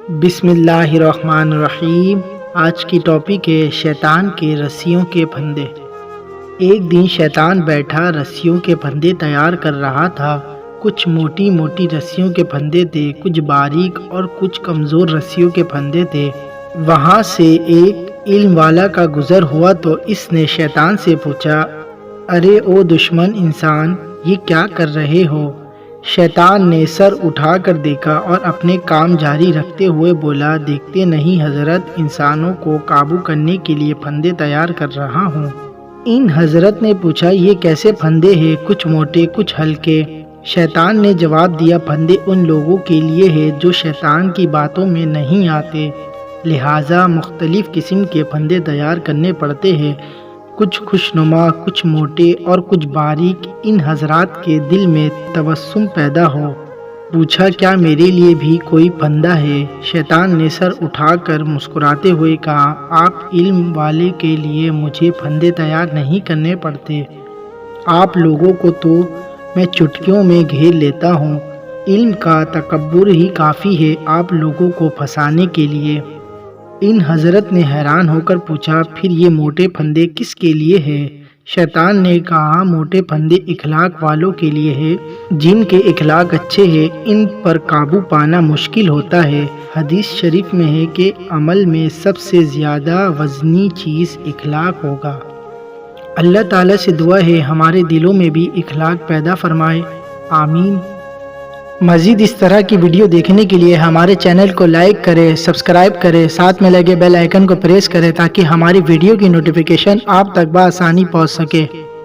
بسم اللہ الرحمن الرحیم۔ آج کی ٹاپک ہے شیطان کے رسیوں کے پھندے۔ ایک دن شیطان بیٹھا رسیوں کے پھندے تیار کر رہا تھا۔ کچھ موٹی موٹی رسیوں کے پھندے تھے، کچھ باریک اور کچھ کمزور رسیوں کے پھندے تھے۔ وہاں سے ایک علم والا کا گزر ہوا تو اس نے شیطان سے پوچھا، ارے او دشمن انسان، یہ کیا کر رہے ہو؟ شیطان نے سر اٹھا کر دیکھا اور اپنے کام جاری رکھتے ہوئے بولا، دیکھتے نہیں حضرت، انسانوں کو قابو کرنے کے لیے پھندے تیار کر رہا ہوں۔ ان حضرت نے پوچھا، یہ کیسے پھندے ہیں؟ کچھ موٹے کچھ ہلکے؟ شیطان نے جواب دیا، پھندے ان لوگوں کے لیے ہے جو شیطان کی باتوں میں نہیں آتے، لہٰذا مختلف قسم کے پھندے تیار کرنے پڑتے ہیں، کچھ خوشنما کچھ موٹے اور کچھ باریک۔ ان حضرات کے دل میں تبسم پیدا ہو پوچھا، کیا میرے لیے بھی کوئی پھندا ہے؟ شیطان نے سر اٹھا کر مسکراتے ہوئے کہا، آپ علم والے کے لیے مجھے پھندے تیار نہیں کرنے پڑتے، آپ لوگوں کو تو میں چٹکیوں میں گھیر لیتا ہوں، علم کا تکبر ہی کافی ہے آپ لوگوں کو پھنسانے کے لیے۔ ان حضرت نے حیران ہو کر پوچھا، پھر یہ موٹے پھندے کس کے لیے ہے؟ شیطان نے کہا، موٹے پھندے اخلاق والوں کے لیے ہے، جن کے اخلاق اچھے ہیں، ان پر قابو پانا مشکل ہوتا ہے۔ حدیث شریف میں ہے کہ عمل میں سب سے زیادہ وزنی چیز اخلاق ہوگا۔ اللہ تعالیٰ سے دعا ہے ہمارے دلوں میں بھی اخلاق پیدا فرمائے، آمین۔ مزید اس طرح کی ویڈیو دیکھنے کے لیے ہمارے چینل کو لائک کریں، سبسکرائب کریں، ساتھ میں لگے بیل آئیکن کو پریس کریں تاکہ ہماری ویڈیو کی نوٹیفیکیشن آپ تک بآسانی پہنچ سکے۔